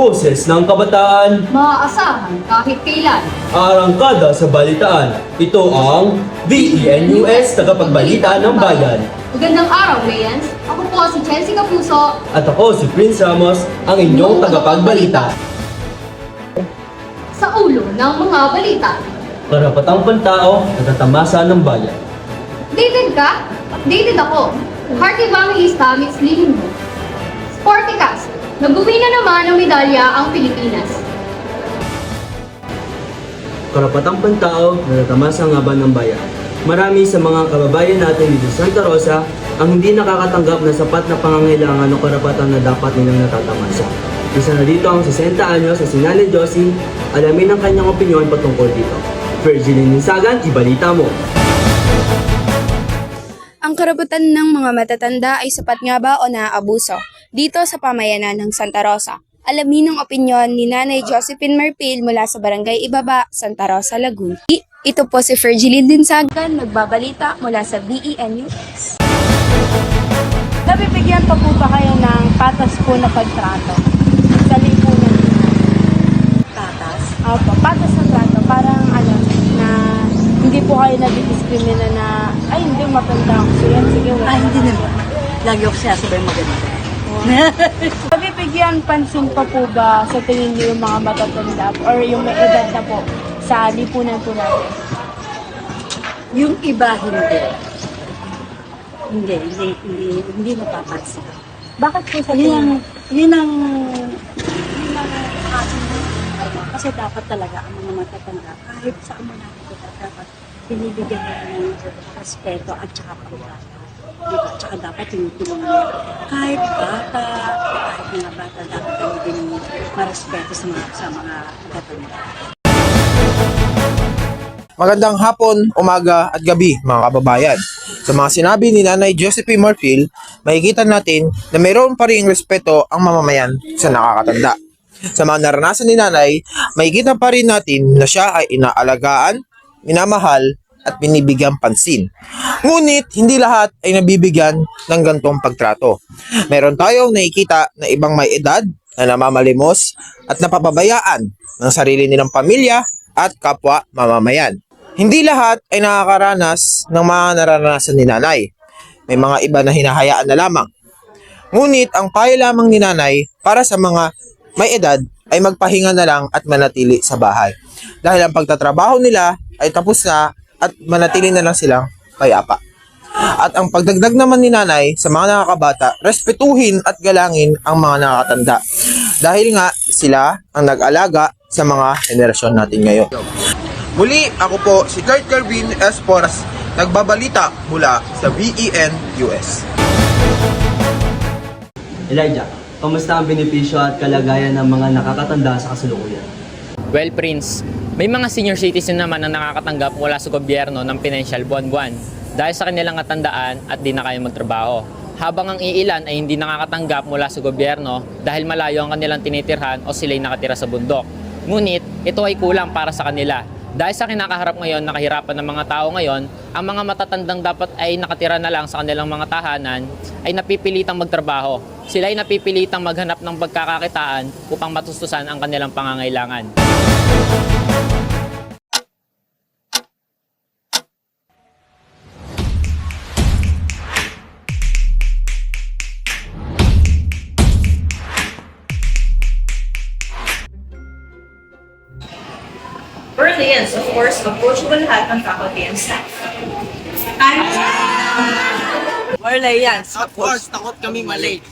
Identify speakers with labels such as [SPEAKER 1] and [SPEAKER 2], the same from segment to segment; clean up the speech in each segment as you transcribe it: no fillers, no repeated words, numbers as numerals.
[SPEAKER 1] Boses ng kabataan,
[SPEAKER 2] Maaasahan kahit kailan.
[SPEAKER 1] arangkada sa balitaan. Ito ang VENUS, Tagapagbalita ng Bayan.
[SPEAKER 2] Magandang araw, Rayans. Ako po si Chelsea Capuso.
[SPEAKER 1] At ako si Prince Ramos, ang inyong tagapagbalita.
[SPEAKER 2] Sa ulo ng mga balita.
[SPEAKER 1] Karapatang pantao, natatamasa ng bayan.
[SPEAKER 2] Updated ka? Updated ako. Heart Evangelista Mix Living Mo. Sporticast. Nag-uwi na naman ng medalya ang Pilipinas.
[SPEAKER 1] Karapatang pantao, natatamasa ang laban ng bayan. Marami sa mga kababayan natin dito sa Santa Rosa ang hindi nakakatanggap na sapat na pangangailangan o karapatan na dapat nilang natatamasa. Isa na dito ang 60 anyos sa Sinanay Josie. Alamin ang kanyang opinyon patungkol dito. Virgilin Ninsagan, ibalita mo!
[SPEAKER 3] Ang karapatan ng mga matatanda ay sapat nga ba o naaabuso? Dito sa pamayanan ng Santa Rosa, alamin ang opinyon ni Nanay Josephine Marpil mula sa Barangay Ibaba, Santa Rosa, Laguna. Ito po si Virgilin Dinsagan, nagbabalita mula sa VENUS.
[SPEAKER 4] Nabibigyan pa po ba kayo ng patas po na pagtrato sa lipunan? Patas? Opo, patas na trato. Parang na hindi po kayo nadidiskrimina na, ay hindi, matanda ako. Sige, wala.
[SPEAKER 5] Hindi naman. Lagi ako sinasabay maganda.
[SPEAKER 4] Nabibigyan pansin pa po ba sa tingin niyo yung mga matatanda or yung may edad na po sa lipunan po natin?
[SPEAKER 5] Yung iba, hindi mapapansin.
[SPEAKER 4] Bakit po sa
[SPEAKER 5] Yun
[SPEAKER 4] tingin?
[SPEAKER 5] yun ang aking kasi dapat talaga ang mga matatanda, kahit saan mo natin ito, dapat binibigyan nila ng respeto at saka pagkakataon. Diba? Tsaka dapat tinutulungan nila. Kahit bata, kahit mga bata, dapat tayo din marespeto sa mga matatanda.
[SPEAKER 6] Magandang hapon, umaga at gabi mga kababayan. Sa mga sinabi ni Nanay Josephine Marpil, makikita natin na mayroon pa rin respeto ang mamamayan sa nakakatanda. Sa mga naranasan ni Nanay, makikita pa rin natin na siya ay inaalagaan, minamahal at binibigyan pansin. Ngunit hindi lahat ay nabibigyan ng gantong pagtrato. Meron tayong nakikita na ibang may edad na namamalimos at napapabayaan ng sarili nilang pamilya at kapwa mamamayan. Hindi lahat ay nakakaranas ng mga naranasan ni Nanay. May mga iba na hinahayaan na lamang. Ngunit ang payo lamang ni Nanay para sa mga may edad ay magpahinga na lang at manatili sa bahay. Dahil ang pagtatrabaho nila ay tapos na at manatili na lang silang payapa. At ang pagdagdag naman ni Nanay sa mga nakakabata, respetuhin at galangin ang mga nakakatanda. Dahil nga sila ang nag-alaga sa mga henerasyon natin ngayon. Muli, ako po si Kurt Calvin S. Porras, nagbabalita mula sa VENUS.
[SPEAKER 1] Elijah, kamusta ang benepisyo at kalagayan ng mga nakakatanda sa kasalukuyan?
[SPEAKER 7] Well, Prince, may mga senior citizen naman na nakakatanggap mula sa gobyerno ng pinansyal buwan-buwan dahil sa kanilang katandaan at di na kaya magtrabaho. Habang ang iilan ay hindi nakakatanggap mula sa gobyerno dahil malayo ang kanilang tinitirhan o sila'y nakatira sa bundok. Ngunit, ito ay kulang para sa kanila. Dahil sa kinakaharap ngayon na kahirapan ng mga tao ngayon, ang mga matatandang dapat ay nakatira na lang sa kanilang mga tahanan ay napipilitang magtrabaho. Sila ay napipilitang maghanap ng pagkakakitaan upang matustusan ang kanilang pangangailangan.
[SPEAKER 8] Brilliance, of course, approachable lahat ng faculty and staff.
[SPEAKER 5] Orleans, of course, takot kami malate.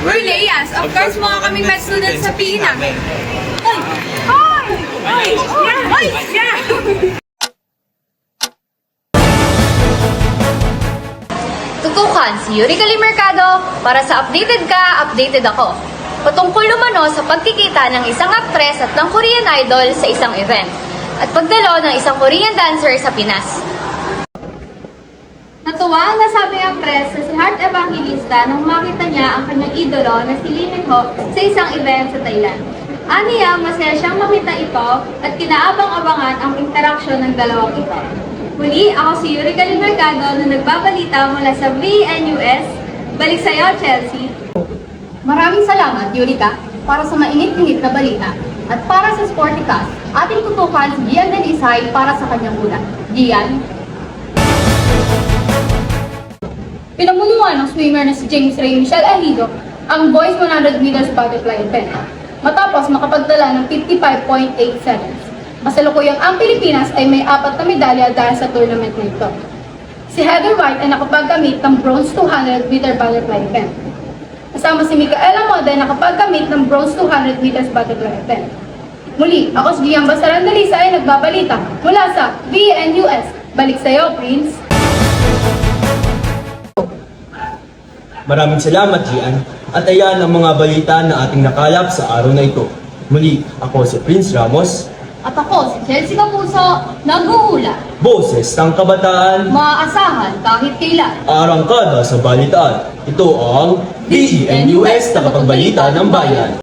[SPEAKER 2] Brilliant! Of course, mga kaming med students sa PINA. Tutukan si Yuri Mercado para sa Updated Ka, Updated Ako. Patungkol lumano sa pagkikita ng isang aktres at ng Korean idol sa isang event at pagdalo ng isang Korean dancer sa Pinas. Natuwa ang nasabing aktres na si Heart Evangelista nang makita niya ang kanyang idolo na si Lee Min Ho sa isang event sa Thailand. Aniya, masaya siyang makita ito at kinaabang-abangan ang interaksyon ng dalawang ito. Muli, ako si Yurika Mercado na nagbabalita mula sa VNUS. Balik sa'yo, Chelsea. Maraming salamat, Yurika, para sa mainit-init na balita. At para sa Sporticast, ating tutukan si Gian Denisay para sa kanyang ulat. Gian? Pinamunuan ng swimmer na si James Ray Michelle Ahido ang boys 100 meters butterfly event matapos makapagdala ng 55.8 seconds. Masalukuyang ang Pilipinas ay may 4 na medalya dahil sa tournament na ito. Si Heather White ay nakapagkamit ng bronze 200 meter butterfly event. Kasama si Micaela Moda ay nakapagkamit ng bronze 200 meters butterfly event. Muli, ako si Gian Basarandalisa ay nagbabalita mula sa VNUS. Balik sa'yo, Prince.
[SPEAKER 1] Maraming salamat, Gian. At ayan ang mga balita na ating nakalap sa araw na ito. Muli, ako si Prince Ramos.
[SPEAKER 2] At ako, si Chelsea Capuso, nag-uula.
[SPEAKER 1] Boses ng kabataan,
[SPEAKER 2] Maaasahan kahit kailan.
[SPEAKER 1] arangkada sa balitaan. Ito ang VNUS, Tagapagbalita ng Bayan.